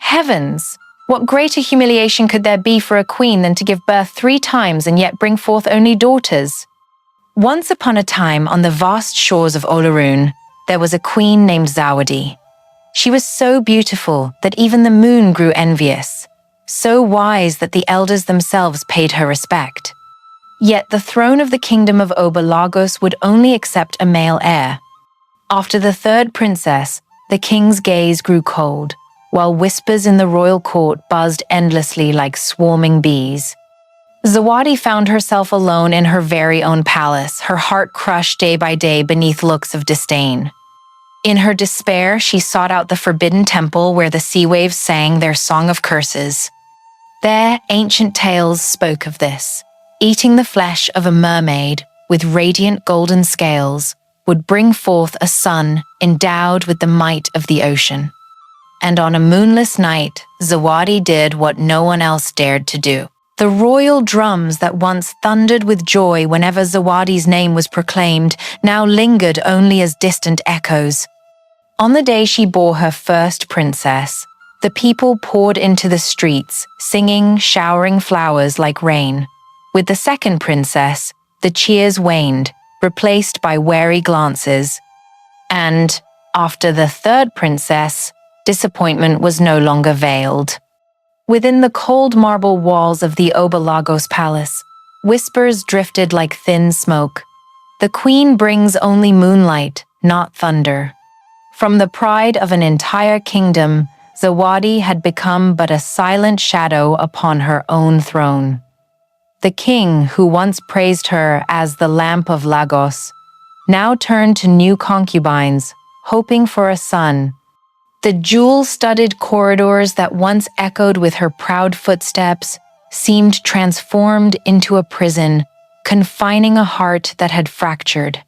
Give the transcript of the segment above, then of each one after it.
Heavens! What greater humiliation could there be for a queen than to give birth 3 times and yet bring forth only daughters? Once upon a time, on the vast shores of Olorun, there was a queen named Zawadi. She was so beautiful that even the moon grew envious, so wise that the elders themselves paid her respect. Yet the throne of the kingdom of Obalagos would only accept a male heir. After the 3rd princess, the king's gaze grew cold, while whispers in the royal court buzzed endlessly like swarming bees. Zawadi found herself alone in her very own palace, her heart crushed day by day beneath looks of disdain. In her despair, she sought out the forbidden temple where the sea waves sang their song of curses. There, ancient tales spoke of this. Eating the flesh of a mermaid with radiant golden scales would bring forth a son endowed with the might of the ocean. And on a moonless night, Zawadi did what no one else dared to do. The royal drums that once thundered with joy whenever Zawadi's name was proclaimed now lingered only as distant echoes. On the day she bore her first princess, the people poured into the streets, singing, showering flowers like rain. With the second princess, the cheers waned, replaced by wary glances. And, after the 3rd princess, disappointment was no longer veiled. Within the cold marble walls of the Obalagos palace, whispers drifted like thin smoke. The queen brings only moonlight, not thunder. From the pride of an entire kingdom, Zawadi had become but a silent shadow upon her own throne. The king, who once praised her as the lamp of Lagos, now turned to new concubines, hoping for a son. The jewel-studded corridors that once echoed with her proud footsteps seemed transformed into a prison, confining a heart that had fractured.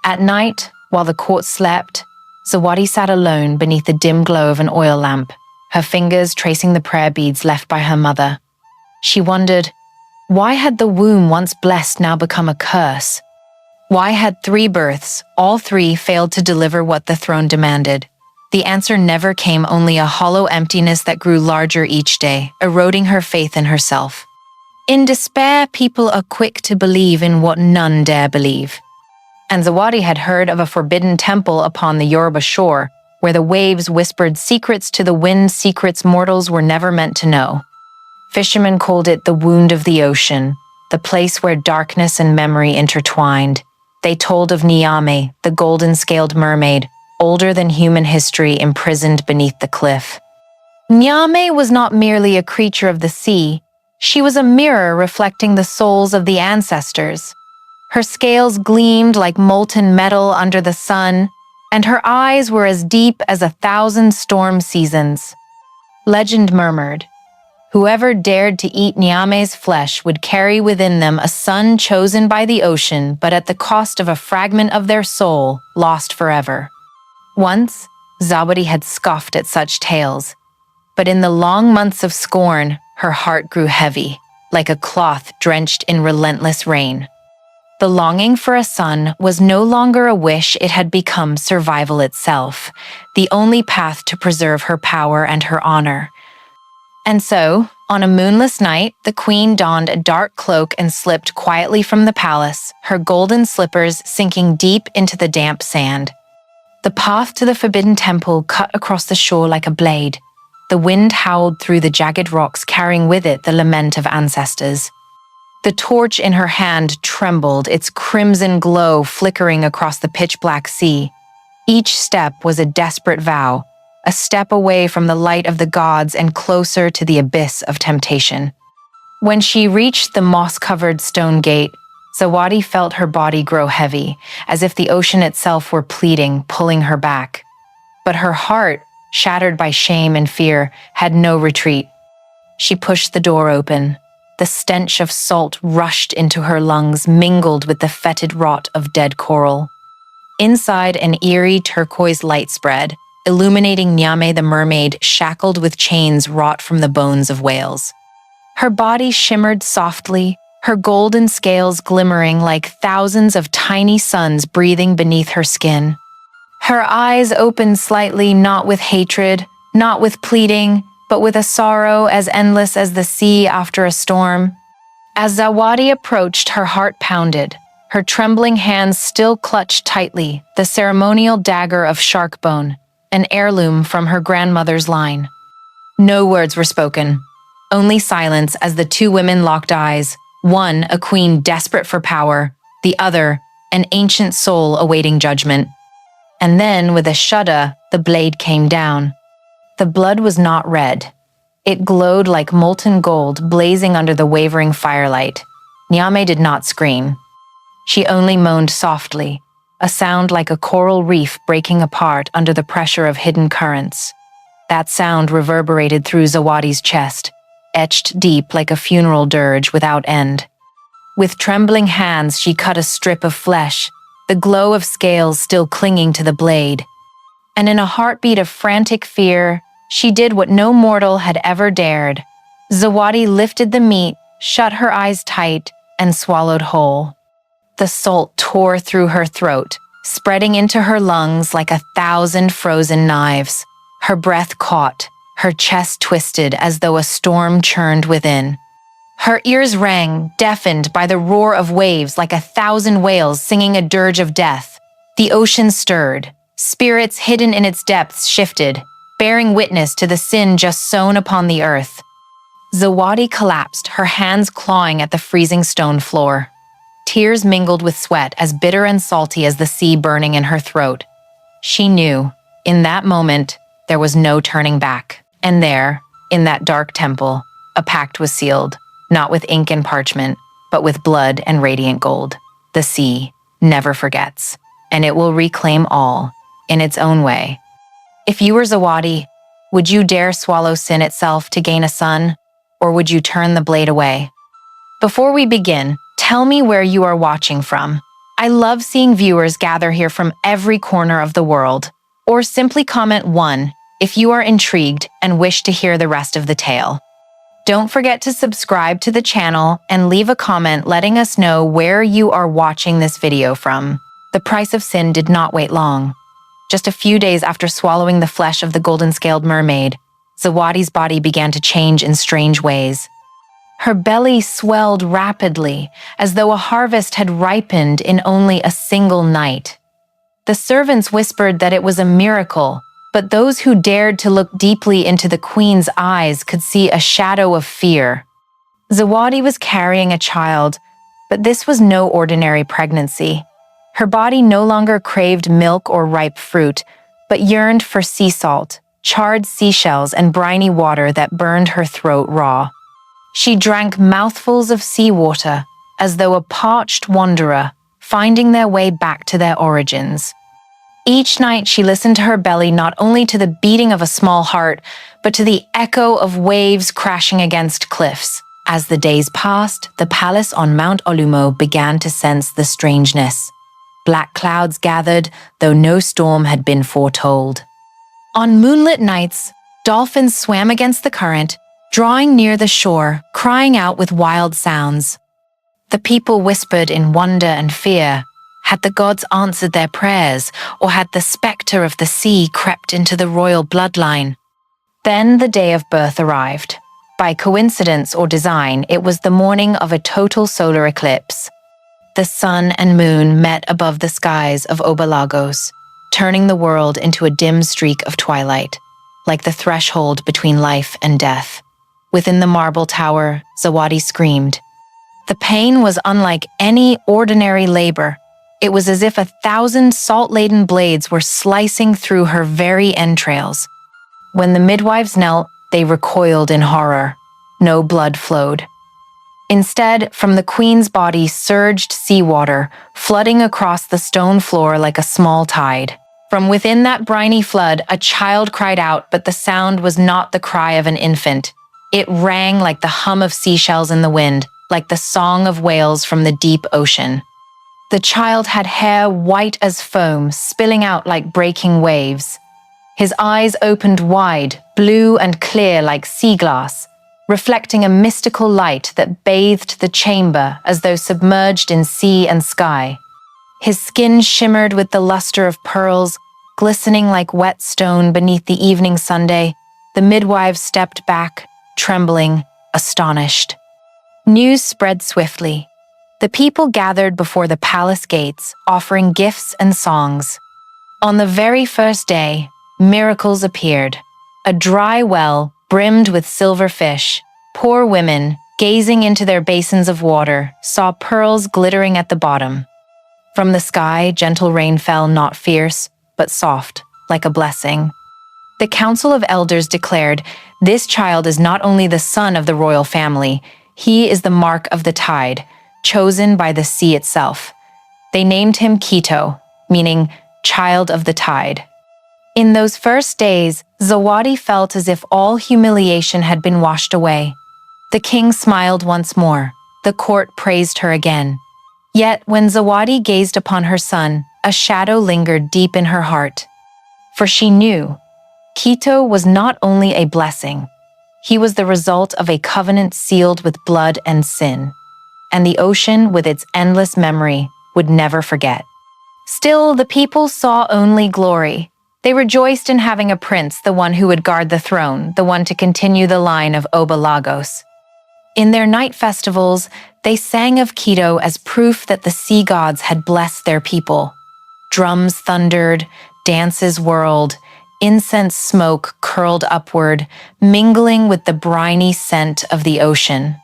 At night, while the court slept, Zawadi sat alone beneath the dim glow of an oil lamp, her fingers tracing the prayer beads left by her mother. She wondered, why had the womb once blessed now become a curse? Why had 3 births, all 3, failed to deliver what the throne demanded? The answer never came, only a hollow emptiness that grew larger each day, eroding her faith in herself. In despair, people are quick to believe in what none dare believe. And Zawadi had heard of a forbidden temple upon the Yoruba shore, where the waves whispered secrets to the wind, secrets mortals were never meant to know. Fishermen called it the wound of the ocean, the place where darkness and memory intertwined. They told of Nyame, the golden-scaled mermaid, older than human history, imprisoned beneath the cliff. Nyame was not merely a creature of the sea. She was a mirror reflecting the souls of the ancestors. Her scales gleamed like molten metal under the sun, and her eyes were as deep as 1,000 storm seasons. Legend murmured, whoever dared to eat Nyame's flesh would carry within them a son chosen by the ocean, but at the cost of a fragment of their soul, lost forever. Once, Zawadi had scoffed at such tales, but in the long months of scorn, her heart grew heavy, like a cloth drenched in relentless rain. The longing for a son was no longer a wish, it had become survival itself, the only path to preserve her power and her honor. And so, on a moonless night, the queen donned a dark cloak and slipped quietly from the palace, her golden slippers sinking deep into the damp sand. The path to the forbidden temple cut across the shore like a blade. The wind howled through the jagged rocks, carrying with it the lament of ancestors. The torch in her hand trembled, its crimson glow flickering across the pitch-black sea. Each step was a desperate vow, a step away from the light of the gods and closer to the abyss of temptation. When she reached the moss-covered stone gate, Zawadi felt her body grow heavy, as if the ocean itself were pleading, pulling her back. But her heart, shattered by shame and fear, had no retreat. She pushed the door open. The stench of salt rushed into her lungs, mingled with the fetid rot of dead coral. Inside, an eerie turquoise light spread, illuminating Nyame the mermaid shackled with chains wrought from the bones of whales. Her body shimmered softly, her golden scales glimmering like thousands of tiny suns breathing beneath her skin. Her eyes opened slightly, not with hatred, not with pleading, but with a sorrow as endless as the sea after a storm. As Zawadi approached, her heart pounded. Her trembling hands still clutched tightly the ceremonial dagger of shark bone, an heirloom from her grandmother's line. No words were spoken, only silence as the two women locked eyes, one a queen desperate for power, the other an ancient soul awaiting judgment. And then, with a shudder, the blade came down. The blood was not red. It glowed like molten gold blazing under the wavering firelight. Nyame did not scream. She only moaned softly, a sound like a coral reef breaking apart under the pressure of hidden currents. That sound reverberated through Zawadi's chest, etched deep like a funeral dirge without end. With trembling hands, she cut a strip of flesh, the glow of scales still clinging to the blade. And in a heartbeat of frantic fear, she did what no mortal had ever dared. Zawadi lifted the meat, shut her eyes tight, and swallowed whole. The salt tore through her throat, spreading into her lungs like 1,000 frozen knives. Her breath caught, her chest twisted as though a storm churned within. Her ears rang, deafened by the roar of waves like 1,000 whales singing a dirge of death. The ocean stirred. Spirits hidden in its depths shifted, bearing witness to the sin just sown upon the earth. Zawadi collapsed, her hands clawing at the freezing stone floor. Tears mingled with sweat as bitter and salty as the sea burning in her throat. She knew, in that moment, there was no turning back. And there, in that dark temple, a pact was sealed, not with ink and parchment, but with blood and radiant gold. The sea never forgets, and it will reclaim all, in its own way. If you were Zawadi, would you dare swallow sin itself to gain a son, or would you turn the blade away? Before we begin, tell me where you are watching from. I love seeing viewers gather here from every corner of the world. Or simply comment 1 if you are intrigued and wish to hear the rest of the tale. Don't forget to subscribe to the channel and leave a comment letting us know where you are watching this video from. The price of sin did not wait long. Just a few days after swallowing the flesh of the golden-scaled mermaid, Zawadi's body began to change in strange ways. Her belly swelled rapidly, as though a harvest had ripened in only a single night. The servants whispered that it was a miracle, but those who dared to look deeply into the queen's eyes could see a shadow of fear. Zawadi was carrying a child, but this was no ordinary pregnancy. Her body no longer craved milk or ripe fruit, but yearned for sea salt, charred seashells, and briny water that burned her throat raw. She drank mouthfuls of seawater, as though a parched wanderer, finding their way back to their origins. Each night she listened to her belly not only to the beating of a small heart, but to the echo of waves crashing against cliffs. As the days passed, the palace on Mount Olumo began to sense the strangeness. Black clouds gathered, though no storm had been foretold. On moonlit nights, dolphins swam against the current, drawing near the shore, crying out with wild sounds. The people whispered in wonder and fear. Had the gods answered their prayers, or had the spectre of the sea crept into the royal bloodline? Then the day of birth arrived. By coincidence or design, it was the morning of a total solar eclipse. The sun and moon met above the skies of Obalagos, turning the world into a dim streak of twilight, like the threshold between life and death. Within the marble tower, Zawadi screamed. The pain was unlike any ordinary labor. It was as if 1,000 salt-laden blades were slicing through her very entrails. When the midwives knelt, they recoiled in horror. No blood flowed. Instead, from the queen's body surged seawater, flooding across the stone floor like a small tide. From within that briny flood, a child cried out, but the sound was not the cry of an infant. It rang like the hum of seashells in the wind, like the song of whales from the deep ocean. The child had hair white as foam, spilling out like breaking waves. His eyes opened wide, blue and clear like sea glass, reflecting a mystical light that bathed the chamber as though submerged in sea and sky. His skin shimmered with the luster of pearls, glistening like wet stone beneath the evening sunday, The midwives stepped back, trembling, astonished. News spread swiftly. The people gathered before the palace gates, offering gifts and songs. On the very first day, miracles appeared. A dry well brimmed with silver fish. Poor women, gazing into their basins of water, saw pearls glittering at the bottom. From the sky, gentle rain fell, not fierce, but soft, like a blessing. The Council of Elders declared, "This child is not only the son of the royal family, he is the mark of the tide, chosen by the sea itself." They named him Kito, meaning child of the tide. In those first days, Zawadi felt as if all humiliation had been washed away. The king smiled once more. The court praised her again. Yet, when Zawadi gazed upon her son, a shadow lingered deep in her heart. For she knew, Kito was not only a blessing, he was the result of a covenant sealed with blood and sin, and the ocean, with its endless memory, would never forget. Still, the people saw only glory. They rejoiced in having a prince, the one who would guard the throne, the one to continue the line of Oba Lagos. In their night festivals, they sang of Kito as proof that the sea gods had blessed their people. Drums thundered, dances whirled, incense smoke curled upward, mingling with the briny scent of the ocean.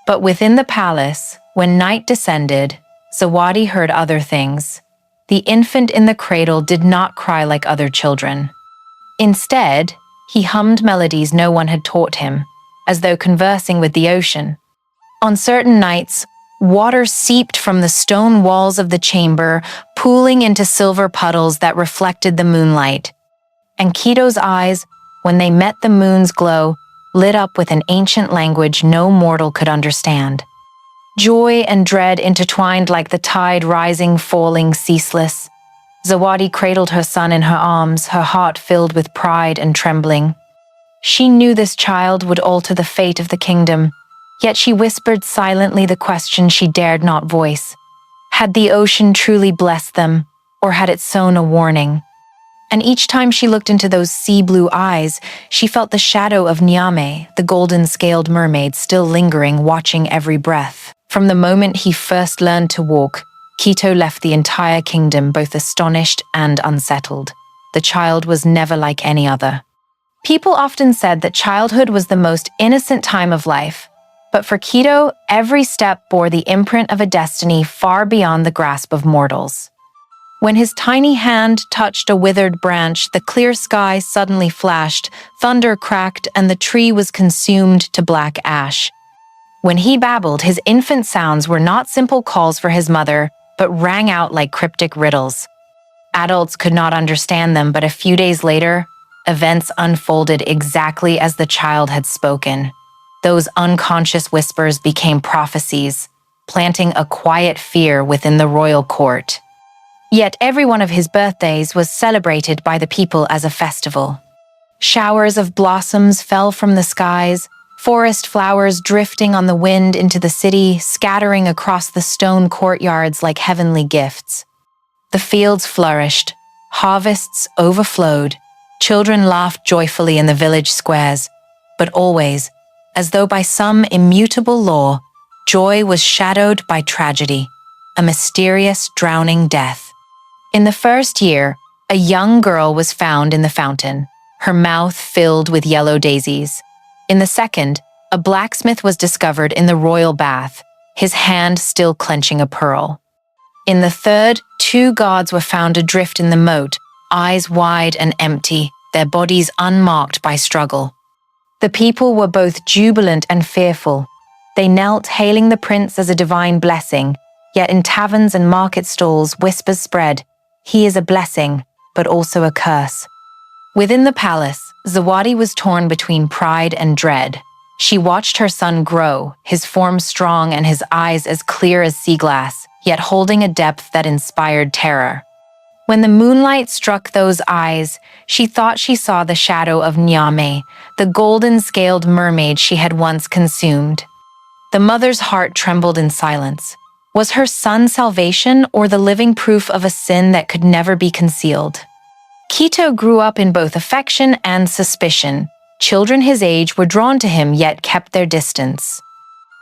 But within the palace, when night descended, Zawadi heard other things. The infant in the cradle did not cry like other children. Instead, he hummed melodies no one had taught him, as though conversing with the ocean. On certain nights, water seeped from the stone walls of the chamber, pooling into silver puddles that reflected the moonlight. And Kito's eyes, when they met the moon's glow, lit up with an ancient language no mortal could understand. Joy and dread intertwined like the tide rising, falling, ceaseless. Zawadi cradled her son in her arms, her heart filled with pride and trembling. She knew this child would alter the fate of the kingdom, yet she whispered silently the question she dared not voice. Had the ocean truly blessed them, or had it sown a warning? And each time she looked into those sea-blue eyes, she felt the shadow of Nyame, the golden-scaled mermaid, still lingering, watching every breath. From the moment he first learned to walk, Kito left the entire kingdom both astonished and unsettled. The child was never like any other. People often said that childhood was the most innocent time of life, but for Kito, every step bore the imprint of a destiny far beyond the grasp of mortals. When his tiny hand touched a withered branch, the clear sky suddenly flashed, thunder cracked, and the tree was consumed to black ash. When he babbled, his infant sounds were not simple calls for his mother, but rang out like cryptic riddles. Adults could not understand them, but a few days later, events unfolded exactly as the child had spoken. Those unconscious whispers became prophecies, planting a quiet fear within the royal court. Yet every one of his birthdays was celebrated by the people as a festival. Showers of blossoms fell from the skies, forest flowers drifting on the wind into the city, scattering across the stone courtyards like heavenly gifts. The fields flourished, harvests overflowed, children laughed joyfully in the village squares, but always, as though by some immutable law, joy was shadowed by tragedy, a mysterious drowning death. In the first year, a young girl was found in the fountain, her mouth filled with yellow daisies. In the second, a blacksmith was discovered in the royal bath, his hand still clenching a pearl. In the third, 2 gods were found adrift in the moat, eyes wide and empty, their bodies unmarked by struggle. The people were both jubilant and fearful. They knelt, hailing the prince as a divine blessing, yet in taverns and market stalls, whispers spread, "He is a blessing, but also a curse." Within the palace, Zawadi was torn between pride and dread. She watched her son grow, his form strong and his eyes as clear as sea glass, yet holding a depth that inspired terror. When the moonlight struck those eyes, she thought she saw the shadow of Nyame, the golden-scaled mermaid she had once consumed. The mother's heart trembled in silence. Was her son salvation or the living proof of a sin that could never be concealed? Kito grew up in both affection and suspicion. Children his age were drawn to him yet kept their distance.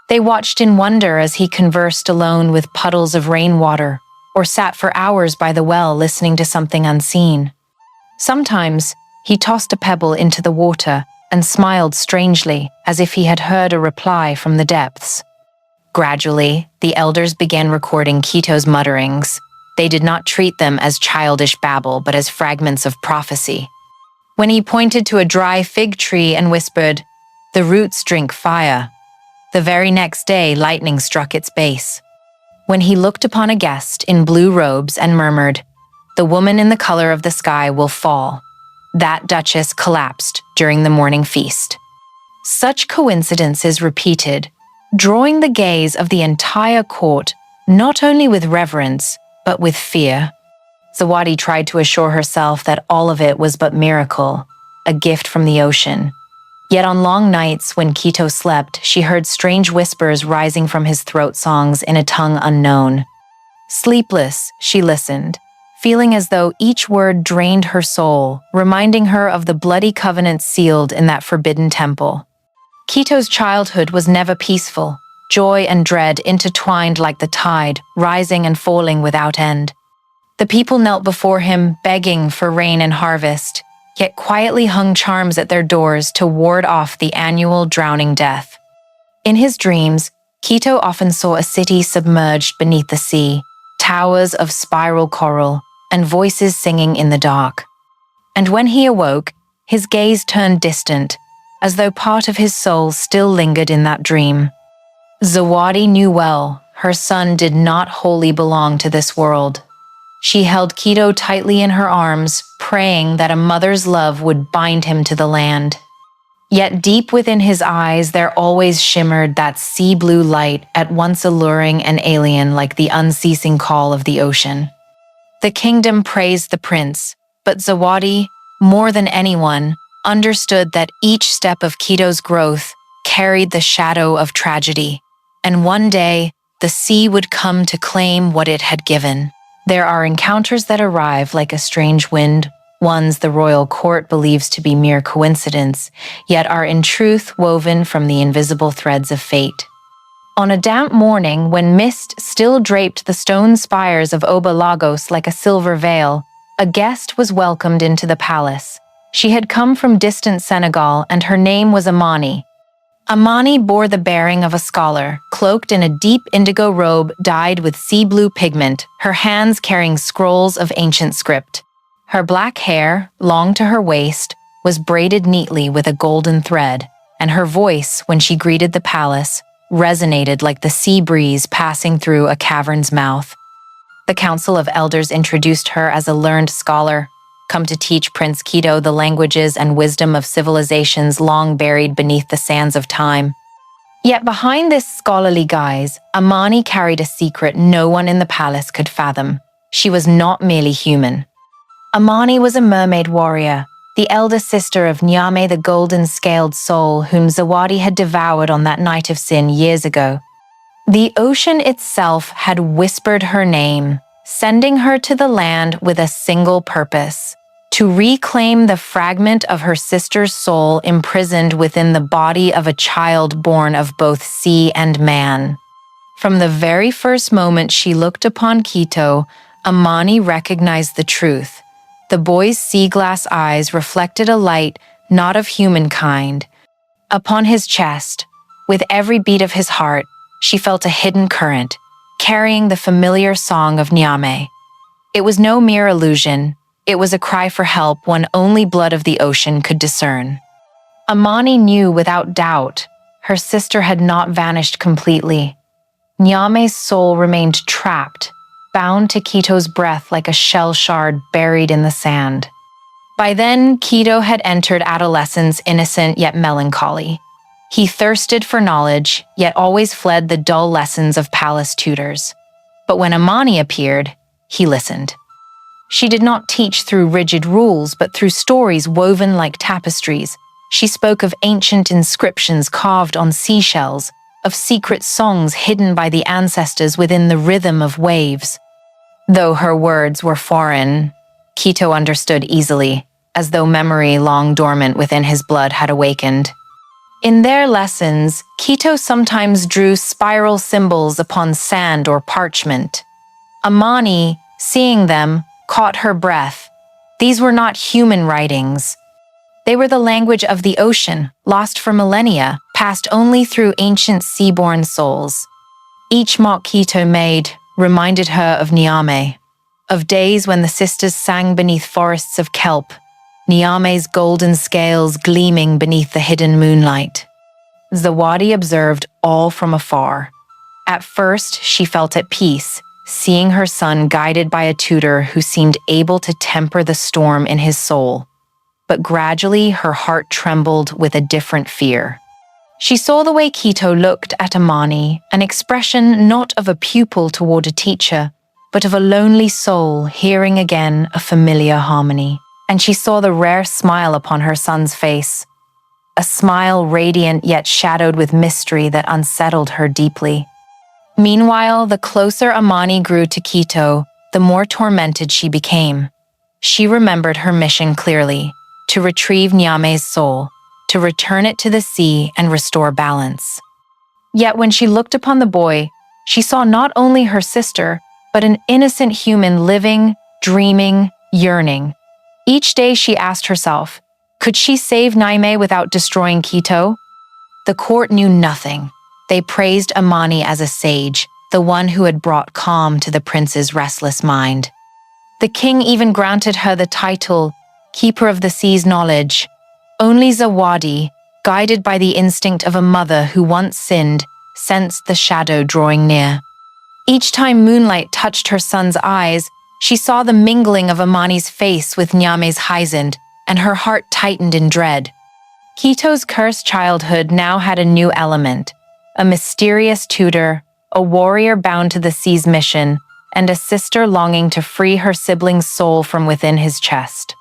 They watched in wonder as he conversed alone with puddles of rainwater, or sat for hours by the well listening to something unseen. Sometimes, he tossed a pebble into the water and smiled strangely, as if he had heard a reply from the depths. Gradually, the elders began recording Kito's mutterings. They did not treat them as childish babble, but as fragments of prophecy. When he pointed to a dry fig tree and whispered, "The roots drink fire," the very next day lightning struck its base. When he looked upon a guest in blue robes and murmured, "The woman in the color of the sky will fall," that duchess collapsed during the morning feast. Such coincidences repeated, drawing the gaze of the entire court, not only with reverence, but with fear. Zawadi tried to assure herself that all of it was but miracle, a gift from the ocean. Yet on long nights when Kito slept, she heard strange whispers rising from his throat songs in a tongue unknown. Sleepless, she listened, feeling as though each word drained her soul, reminding her of the bloody covenant sealed in that forbidden temple. Kito's childhood was never peaceful. Joy and dread intertwined like the tide, rising and falling without end. The people knelt before him, begging for rain and harvest, yet quietly hung charms at their doors to ward off the annual drowning death. In his dreams, Kito often saw a city submerged beneath the sea, towers of spiral coral, and voices singing in the dark. And when he awoke, his gaze turned distant, as though part of his soul still lingered in that dream. Zawadi knew well, her son did not wholly belong to this world. She held Kito tightly in her arms, praying that a mother's love would bind him to the land. Yet deep within his eyes there always shimmered that sea blue light, at once alluring and alien like the unceasing call of the ocean. The kingdom praised the prince, but Zawadi, more than anyone, understood that each step of Kito's growth carried the shadow of tragedy. And one day, the sea would come to claim what it had given. There are encounters that arrive like a strange wind, ones the royal court believes to be mere coincidence, yet are in truth woven from the invisible threads of fate. On a damp morning, when mist still draped the stone spires of Oba Lagos like a silver veil, a guest was welcomed into the palace. She had come from distant Senegal, and her name was Amani. Amani bore the bearing of a scholar, cloaked in a deep indigo robe dyed with sea blue pigment, her hands carrying scrolls of ancient script. Her black hair, long to her waist, was braided neatly with a golden thread, and her voice, when she greeted the palace, resonated like the sea breeze passing through a cavern's mouth. The council of elders introduced her as a learned scholar, come to teach Prince Kito the languages and wisdom of civilizations long buried beneath the sands of time. Yet behind this scholarly guise, Amani carried a secret no one in the palace could fathom. She was not merely human. Amani was a mermaid warrior, the elder sister of Nyame the golden-scaled soul whom Zawadi had devoured on that night of sin years ago. The ocean itself had whispered her name, sending her to the land with a single purpose: to reclaim the fragment of her sister's soul imprisoned within the body of a child born of both sea and man. From the very first moment she looked upon Kito, Amani recognized the truth. The boy's sea glass eyes reflected a light not of humankind. Upon his chest, with every beat of his heart, she felt a hidden current, carrying the familiar song of Nyame. It was no mere illusion. It was a cry for help one only blood of the ocean could discern. Amani knew without doubt her sister had not vanished completely. Nyame's soul remained trapped, bound to Kito's breath like a shell shard buried in the sand. By then, Kito had entered adolescence innocent yet melancholy. He thirsted for knowledge, yet always fled the dull lessons of palace tutors. But when Amani appeared, he listened. She did not teach through rigid rules, but through stories woven like tapestries. She spoke of ancient inscriptions carved on seashells, of secret songs hidden by the ancestors within the rhythm of waves. Though her words were foreign, Kito understood easily. as though memory long dormant within his blood had awakened. In their lessons, Kito sometimes drew spiral symbols upon sand or parchment. Amani, seeing them, caught her breath. These were not human writings. They were the language of the ocean, lost for millennia, passed only through ancient sea-born souls. Each mock Kito made reminded her of Niame, of days when the sisters sang beneath forests of kelp, Niame's golden scales gleaming beneath the hidden moonlight. Zawadi observed all from afar. At first, she felt at peace, seeing her son guided by a tutor who seemed able to temper the storm in his soul. But gradually, her heart trembled with a different fear. She saw the way Kito looked at Amani, an expression not of a pupil toward a teacher, but of a lonely soul hearing again a familiar harmony. And she saw the rare smile upon her son's face, a smile radiant yet shadowed with mystery that unsettled her deeply. Meanwhile, the closer Amani grew to Kito, the more tormented she became. She remembered her mission clearly, to retrieve Niame's soul, to return it to the sea and restore balance. Yet when she looked upon the boy, she saw not only her sister, but an innocent human living, dreaming, yearning. Each day she asked herself, could she save Niame without destroying Kito? The court knew nothing. They praised Amani as a sage, the one who had brought calm to the prince's restless mind. The king even granted her the title, Keeper of the Sea's Knowledge. Only Zawadi, guided by the instinct of a mother who once sinned, sensed the shadow drawing near. Each time moonlight touched her son's eyes, she saw the mingling of Amani's face with Niame's heisened, and her heart tightened in dread. Kito's cursed childhood now had a new element, a mysterious tutor, a warrior bound to the sea's mission, and a sister longing to free her sibling's soul from within his chest.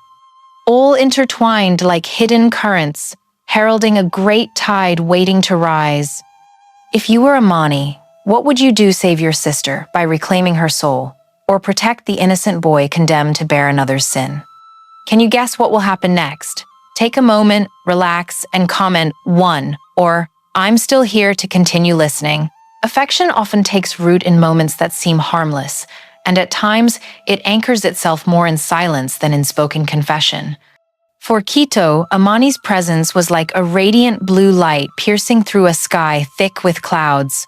All intertwined like hidden currents, heralding a great tide waiting to rise. If you were Amani, what would you do save your sister by reclaiming her soul, or protect the innocent boy condemned to bear another's sin? Can you guess what will happen next? Take a moment, relax, and comment 1 or I'm still here to continue listening. Affection often takes root in moments that seem harmless, and at times it anchors itself more in silence than in spoken confession. For Kito, Amani's presence was like a radiant blue light piercing through a sky thick with clouds.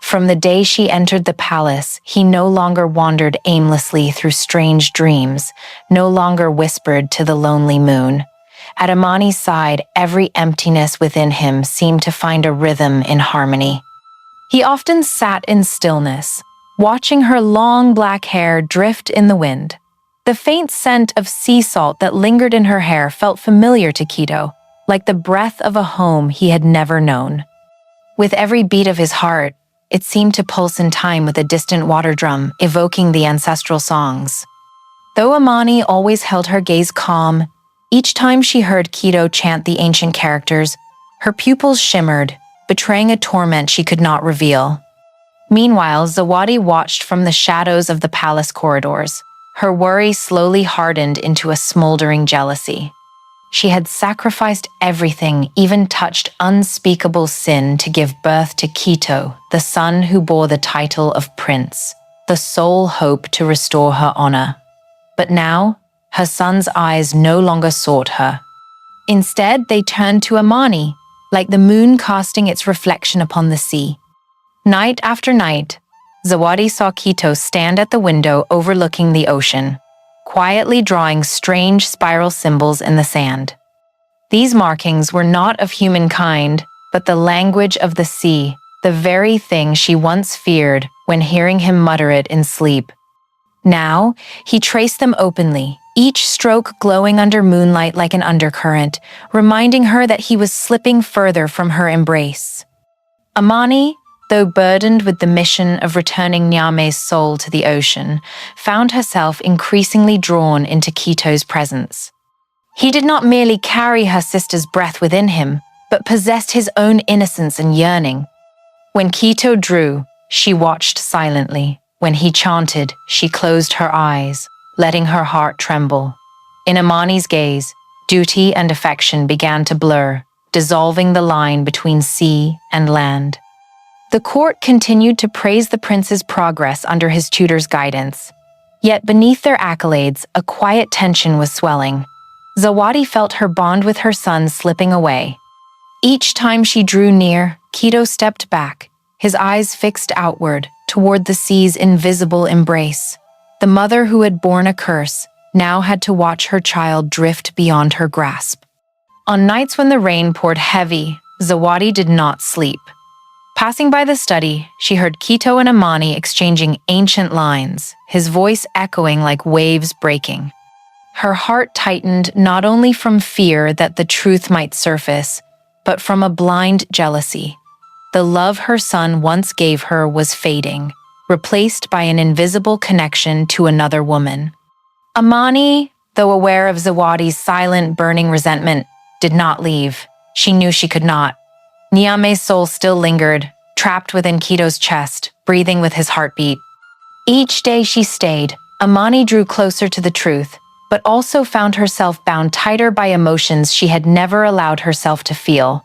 From the day she entered the palace, he no longer wandered aimlessly through strange dreams, no longer whispered to the lonely moon. At Amani's side, every emptiness within him seemed to find a rhythm in harmony. He often sat in stillness, watching her long black hair drift in the wind. The faint scent of sea salt that lingered in her hair felt familiar to Kito, like the breath of a home he had never known. With every beat of his heart, it seemed to pulse in time with a distant water drum, evoking the ancestral songs. Though Amani always held her gaze calm, each time she heard Kito chant the ancient characters, her pupils shimmered, betraying a torment she could not reveal. Meanwhile, Zawadi watched from the shadows of the palace corridors. Her worry slowly hardened into a smoldering jealousy. She had sacrificed everything, even touched unspeakable sin to give birth to Kito, the son who bore the title of prince, the sole hope to restore her honor. But now, her son's eyes no longer sought her. Instead, they turned to Amani, like the moon casting its reflection upon the sea. Night after night, Zawadi saw Kito stand at the window overlooking the ocean, quietly drawing strange spiral symbols in the sand. These markings were not of humankind, but the language of the sea, the very thing she once feared when hearing him mutter it in sleep. Now, he traced them openly, each stroke glowing under moonlight like an undercurrent, reminding her that he was slipping further from her embrace. Amani, though burdened with the mission of returning Niame's soul to the ocean, found herself increasingly drawn into Kito's presence. He did not merely carry her sister's breath within him, but possessed his own innocence and yearning. When Kito drew, she watched silently. When he chanted, she closed her eyes, letting her heart tremble. In Amani's gaze, duty and affection began to blur, dissolving the line between sea and land. The court continued to praise the prince's progress under his tutor's guidance. Yet beneath their accolades, a quiet tension was swelling. Zawadi felt her bond with her son slipping away. Each time she drew near, Kito stepped back, his eyes fixed outward, toward the sea's invisible embrace. The mother who had borne a curse now had to watch her child drift beyond her grasp. On nights when the rain poured heavy, Zawadi did not sleep. Passing by the study, she heard Kito and Amani exchanging ancient lines, his voice echoing like waves breaking. Her heart tightened not only from fear that the truth might surface, but from a blind jealousy. The love her son once gave her was fading, replaced by an invisible connection to another woman. Amani, though aware of Zawadi's silent, burning resentment, did not leave. She knew she could not. Nyame's soul still lingered, trapped within Kito's chest, breathing with his heartbeat. Each day she stayed, Amani drew closer to the truth, but also found herself bound tighter by emotions she had never allowed herself to feel.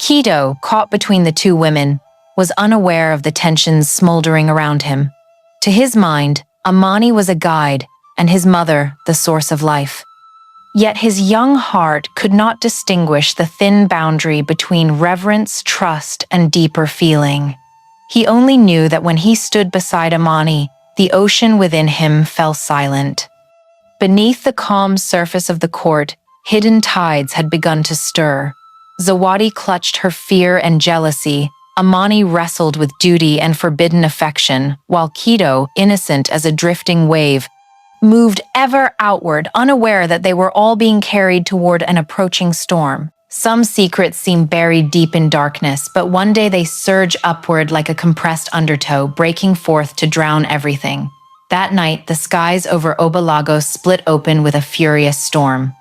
Kito, caught between the two women, was unaware of the tensions smoldering around him. To his mind, Amani was a guide, and his mother the source of life. Yet his young heart could not distinguish the thin boundary between reverence, trust, and deeper feeling. He only knew that when he stood beside Amani, the ocean within him fell silent. Beneath the calm surface of the court, hidden tides had begun to stir. Zawadi clutched her fear and jealousy. Amani wrestled with duty and forbidden affection, while Kito, innocent as a drifting wave, moved ever outward, unaware that they were all being carried toward an approaching storm. Some secrets seem buried deep in darkness, but one day they surge upward like a compressed undertow, breaking forth to drown everything. That night, the skies over Obalagos split open with a furious storm.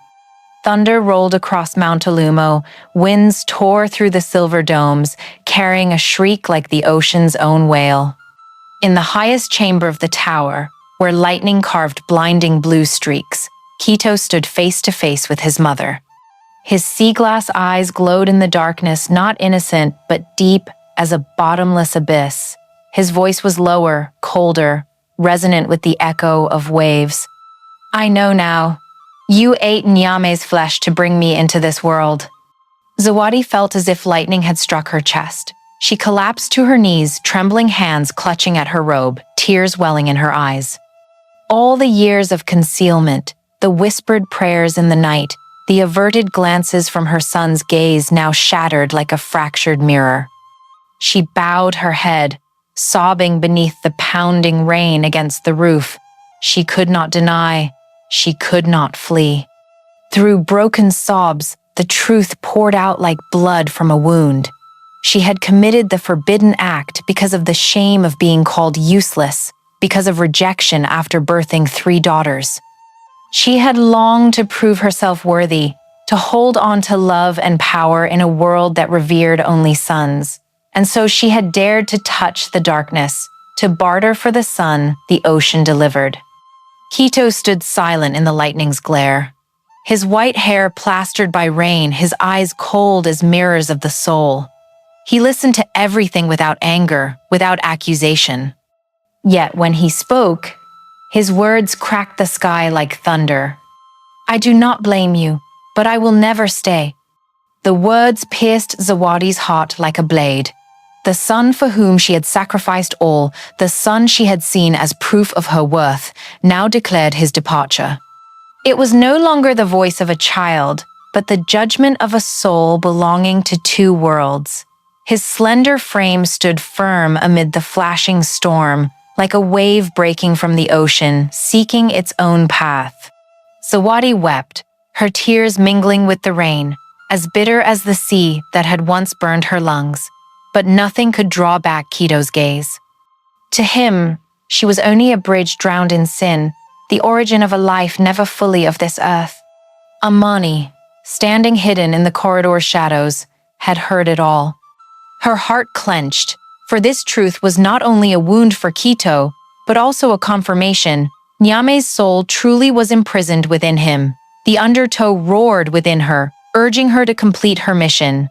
Thunder rolled across Mount Alumo, winds tore through the silver domes, carrying a shriek like the ocean's own wail. In the highest chamber of the tower, where lightning carved blinding blue streaks, Kito stood face to face with his mother. His sea-glass eyes glowed in the darkness, not innocent, but deep as a bottomless abyss. His voice was lower, colder, resonant with the echo of waves. "I know now. You ate Nyame's flesh to bring me into this world." Zawadi felt as if lightning had struck her chest. She collapsed to her knees, trembling hands clutching at her robe, tears welling in her eyes. All the years of concealment, the whispered prayers in the night, the averted glances from her son's gaze now shattered like a fractured mirror. She bowed her head, sobbing beneath the pounding rain against the roof. She could not deny, she could not flee. Through broken sobs, the truth poured out like blood from a wound. She had committed the forbidden act because of the shame of being called useless, because of rejection after birthing 3 daughters. She had longed to prove herself worthy, to hold on to love and power in a world that revered only sons. And so she had dared to touch the darkness, to barter for the sun the ocean delivered. Kito stood silent in the lightning's glare. His white hair plastered by rain, his eyes cold as mirrors of the soul. He listened to everything without anger, without accusation. Yet when he spoke, his words cracked the sky like thunder. "I do not blame you, but I will never stay." The words pierced Zawadi's heart like a blade. The son for whom she had sacrificed all, the son she had seen as proof of her worth, now declared his departure. It was no longer the voice of a child, but the judgment of a soul belonging to 2 worlds. His slender frame stood firm amid the flashing storm, like a wave breaking from the ocean, seeking its own path. Zawadi wept, her tears mingling with the rain, as bitter as the sea that had once burned her lungs. But nothing could draw back Kito's gaze. To him, she was only a bridge drowned in sin, the origin of a life never fully of this earth. Amani, standing hidden in the corridor's shadows, had heard it all. Her heart clenched, for this truth was not only a wound for Kito, but also a confirmation. Nyame's soul truly was imprisoned within him. The undertow roared within her, urging her to complete her mission.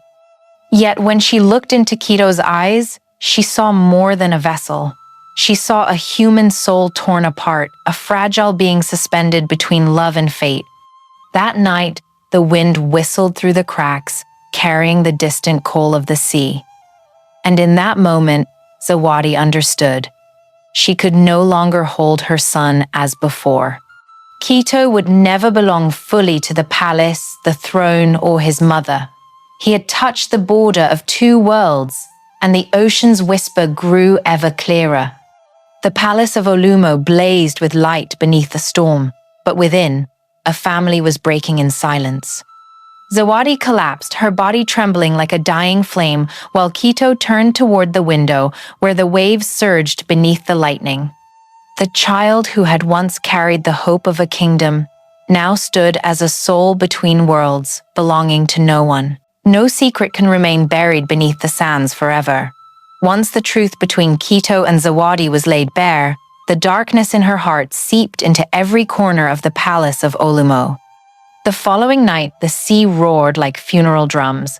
Yet when she looked into Kito's eyes, she saw more than a vessel. She saw a human soul torn apart, a fragile being suspended between love and fate. That night, the wind whistled through the cracks, carrying the distant call of the sea. And in that moment, Zawadi understood. She could no longer hold her son as before. Kito would never belong fully to the palace, the throne, or his mother. He had touched the border of two worlds, and the ocean's whisper grew ever clearer. The palace of Olumo blazed with light beneath the storm, but within, a family was breaking in silence. Zawadi collapsed, her body trembling like a dying flame, while Kito turned toward the window where the waves surged beneath the lightning. The child who had once carried the hope of a kingdom now stood as a soul between worlds, belonging to no one. No secret can remain buried beneath the sands forever. Once the truth between Kito and Zawadi was laid bare, the darkness in her heart seeped into every corner of the palace of Olumo. The following night, the sea roared like funeral drums.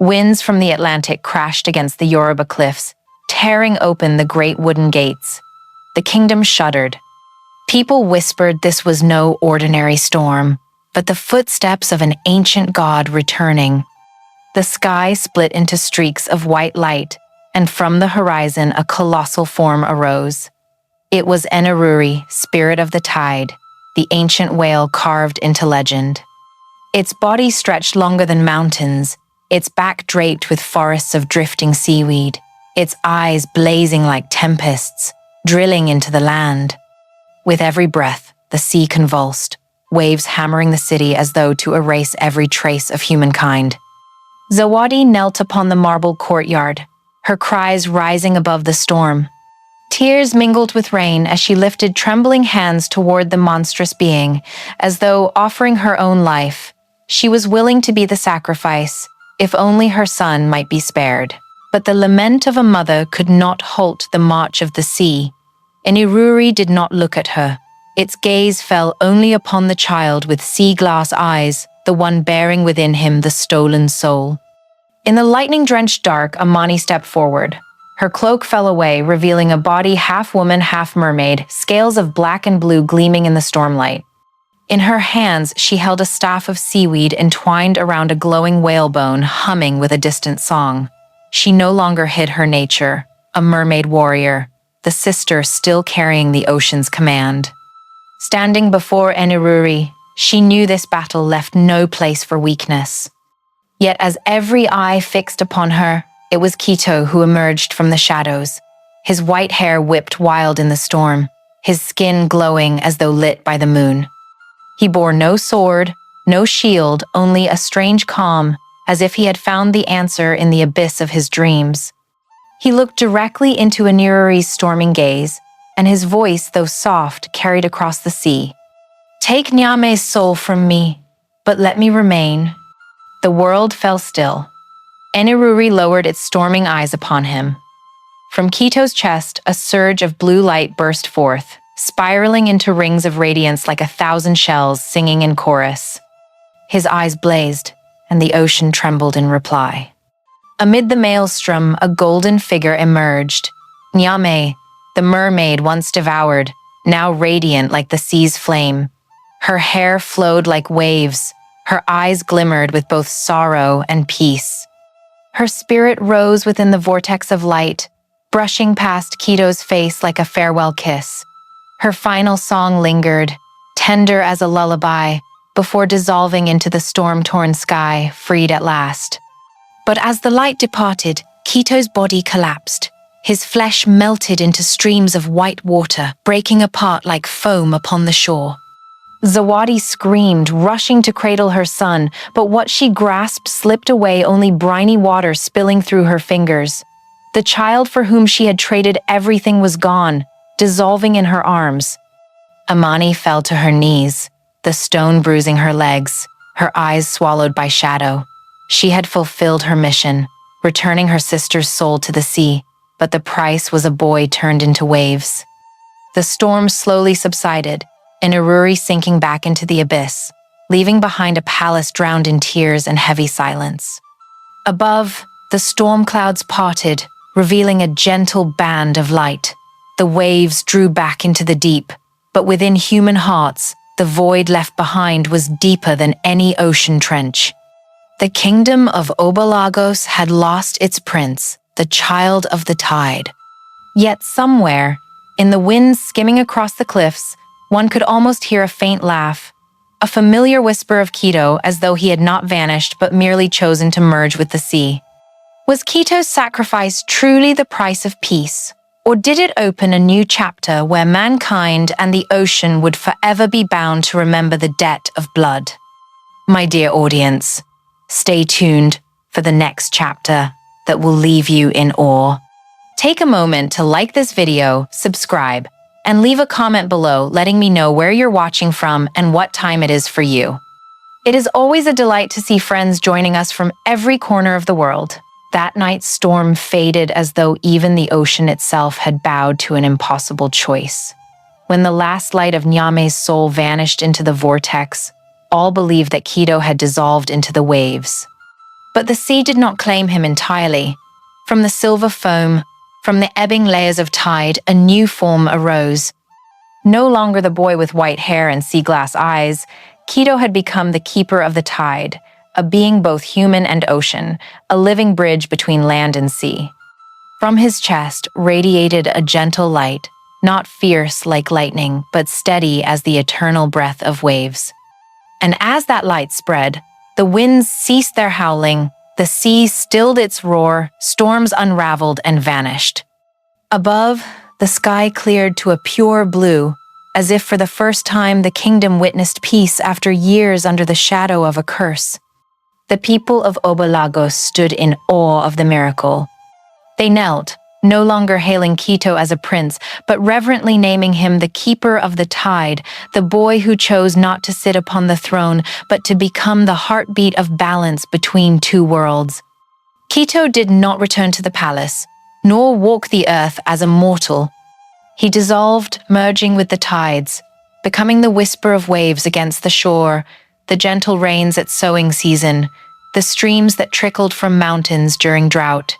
Winds from the Atlantic crashed against the Yoruba cliffs, tearing open the great wooden gates. The kingdom shuddered. People whispered this was no ordinary storm, but the footsteps of an ancient god returning. The sky split into streaks of white light, and from the horizon a colossal form arose. It was Enururi, spirit of the tide, the ancient whale carved into legend. Its body stretched longer than mountains, its back draped with forests of drifting seaweed, its eyes blazing like tempests, drilling into the land. With every breath, the sea convulsed, waves hammering the city as though to erase every trace of humankind. Zawadi knelt upon the marble courtyard, her cries rising above the storm. Tears mingled with rain as she lifted trembling hands toward the monstrous being, as though offering her own life. She was willing to be the sacrifice, if only her son might be spared. But the lament of a mother could not halt the march of the sea. Enururi did not look at her. Its gaze fell only upon the child with sea-glass eyes, the one bearing within him the stolen soul. In the lightning-drenched dark, Amani stepped forward. Her cloak fell away, revealing a body half woman, half mermaid, scales of black and blue gleaming in the stormlight. In her hands, she held a staff of seaweed entwined around a glowing whalebone, humming with a distant song. She no longer hid her nature, a mermaid warrior, the sister still carrying the ocean's command. Standing before Enururi, she knew this battle left no place for weakness. Yet as every eye fixed upon her, it was Kito who emerged from the shadows, his white hair whipped wild in the storm, his skin glowing as though lit by the moon. He bore no sword, no shield, only a strange calm, as if he had found the answer in the abyss of his dreams. He looked directly into Enururi's storming gaze, and his voice, though soft, carried across the sea. "Take Nyame's soul from me, but let me remain." The world fell still. Enururi lowered its storming eyes upon him. From Kito's chest, a surge of blue light burst forth, spiraling into rings of radiance like 1,000 shells singing in chorus. His eyes blazed, and the ocean trembled in reply. Amid the maelstrom, a golden figure emerged. Nyame, the mermaid once devoured, now radiant like the sea's flame. Her hair flowed like waves, her eyes glimmered with both sorrow and peace. Her spirit rose within the vortex of light, brushing past Kito's face like a farewell kiss. Her final song lingered, tender as a lullaby, before dissolving into the storm-torn sky, freed at last. But as the light departed, Kito's body collapsed. His flesh melted into streams of white water, breaking apart like foam upon the shore. Zawadi screamed, rushing to cradle her son, but what she grasped slipped away, only briny water spilling through her fingers. The child for whom she had traded everything was gone, dissolving in her arms. Amani fell to her knees, the stone bruising her legs, her eyes swallowed by shadow. She had fulfilled her mission, returning her sister's soul to the sea, but the price was a boy turned into waves. The storm slowly subsided, Enururi sinking back into the abyss. leaving behind a palace drowned in tears and heavy silence. Above, the storm clouds parted, revealing a gentle band of light. The waves drew back into the deep, but within human hearts, the void left behind was deeper than any ocean trench. The kingdom of Obalagos had lost its prince, the child of the tide. Yet somewhere, in the wind skimming across the cliffs, one could almost hear a faint laugh, a familiar whisper of Kito, as though he had not vanished but merely chosen to merge with the sea. Was Kito's sacrifice truly the price of peace, or did it open a new chapter where mankind and the ocean would forever be bound to remember the debt of blood? My dear audience, stay tuned for the next chapter that will leave you in awe. Take a moment to like this video, subscribe, and leave a comment below letting me know where you're watching from and what time it is for you. It is always a delight to see friends joining us from every corner of the world. That night's storm faded as though even the ocean itself had bowed to an impossible choice. When the last light of Nyame's soul vanished into the vortex, all believed that Kito had dissolved into the waves. But the sea did not claim him entirely. From the silver foam, from the ebbing layers of tide, a new form arose. No longer the boy with white hair and sea glass eyes, Kito had become the keeper of the tide, a being both human and ocean, a living bridge between land and sea. From his chest radiated a gentle light, not fierce like lightning, but steady as the eternal breath of waves. And as that light spread, the winds ceased their howling, the sea stilled its roar, storms unraveled and vanished. Above, the sky cleared to a pure blue, as if for the first time the kingdom witnessed peace after years under the shadow of a curse. The people of Obalagos stood in awe of the miracle. They knelt, no longer hailing Kito as a prince, but reverently naming him the keeper of the tide, the boy who chose not to sit upon the throne, but to become the heartbeat of balance between two worlds. Kito did not return to the palace, nor walk the earth as a mortal. He dissolved, merging with the tides, becoming the whisper of waves against the shore, the gentle rains at sowing season, the streams that trickled from mountains during drought.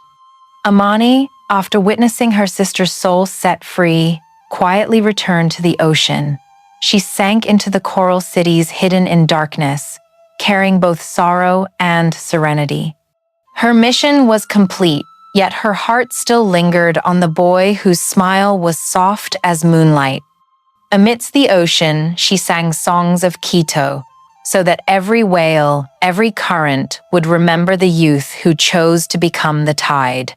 Amani, after witnessing her sister's soul set free, quietly returned to the ocean. She sank into the coral cities hidden in darkness, carrying both sorrow and serenity. Her mission was complete, yet her heart still lingered on the boy whose smile was soft as moonlight. Amidst the ocean, she sang songs of Kito, so that every whale, every current would remember the youth who chose to become the tide.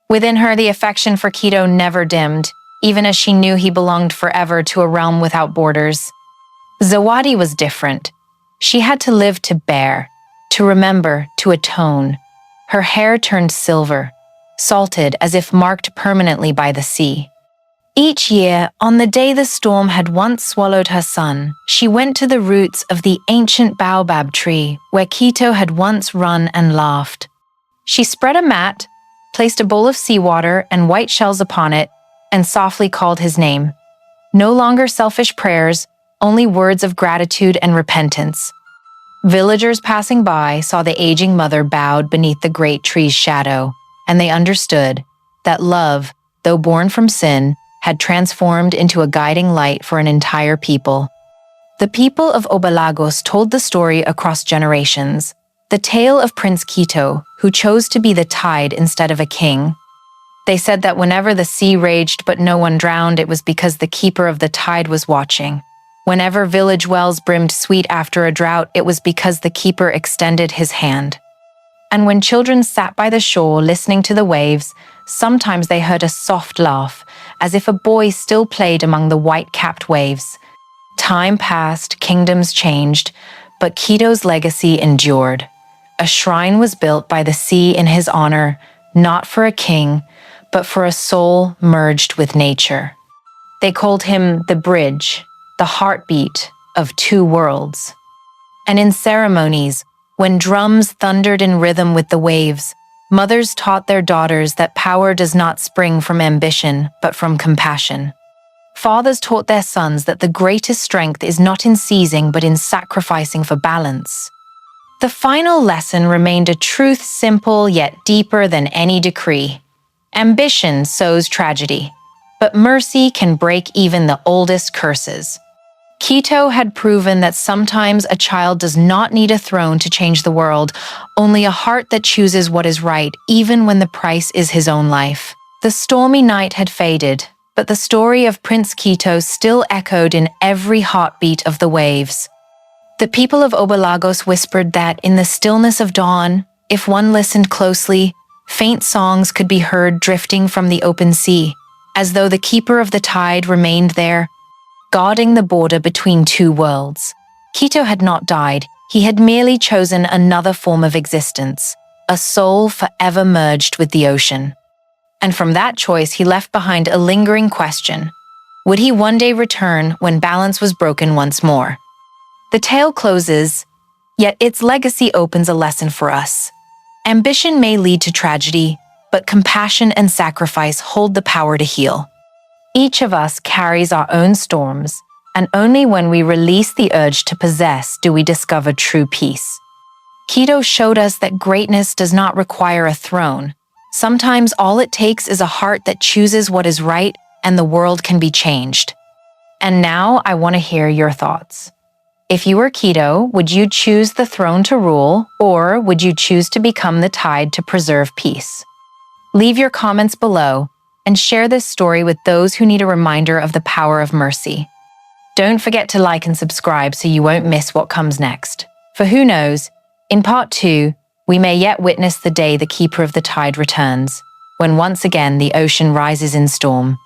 Within her, the affection for Kito never dimmed, even as she knew he belonged forever to a realm without borders. Zawadi was different. She had to live to bear, to remember, to atone. Her hair turned silver, salted as if marked permanently by the sea. Each year, on the day the storm had once swallowed her son, she went to the roots of the ancient baobab tree where Kito had once run and laughed. She spread a mat, placed a bowl of seawater and white shells upon it, and softly called his name. No longer selfish prayers, only words of gratitude and repentance. Villagers passing by saw the aging mother bowed beneath the great tree's shadow, and they understood that love, though born from sin, had transformed into a guiding light for an entire people. The people of Obalagos told the story across generations, the tale of Prince Kito, who chose to be the tide instead of a king. They said that whenever the sea raged but no one drowned, it was because the keeper of the tide was watching. Whenever village wells brimmed sweet after a drought, it was because the keeper extended his hand. And when children sat by the shore listening to the waves, sometimes they heard a soft laugh, as if a boy still played among the white-capped waves. Time passed, kingdoms changed, but Kito's legacy endured. A shrine was built by the sea in his honor, not for a king, but for a soul merged with nature. They called him the bridge, the heartbeat of two worlds. And in ceremonies, when drums thundered in rhythm with the waves, mothers taught their daughters that power does not spring from ambition, but from compassion. Fathers taught their sons that the greatest strength is not in seizing but in sacrificing for balance. The final lesson remained a truth simple yet deeper than any decree. Ambition sows tragedy, but mercy can break even the oldest curses. Kito had proven that sometimes a child does not need a throne to change the world, only a heart that chooses what is right, even when the price is his own life. The stormy night had faded, but the story of Prince Kito still echoed in every heartbeat of the waves. The people of Obalagos whispered that, in the stillness of dawn, if one listened closely, faint songs could be heard drifting from the open sea, as though the keeper of the tide remained there, guarding the border between two worlds. Kito had not died, he had merely chosen another form of existence, a soul forever merged with the ocean. And from that choice he left behind a lingering question. Would he one day return when balance was broken once more? The tale closes, yet its legacy opens a lesson for us. Ambition may lead to tragedy, but compassion and sacrifice hold the power to heal. Each of us carries our own storms, and only when we release the urge to possess do we discover true peace. Kito showed us that greatness does not require a throne. Sometimes all it takes is a heart that chooses what is right, and the world can be changed. And now I want to hear your thoughts. If you were Kito, would you choose the throne to rule, or would you choose to become the tide to preserve peace? Leave your comments below, and share this story with those who need a reminder of the power of mercy. Don't forget to like and subscribe so you won't miss what comes next. For who knows, in part 2, we may yet witness the day the keeper of the tide returns, when once again the ocean rises in storm.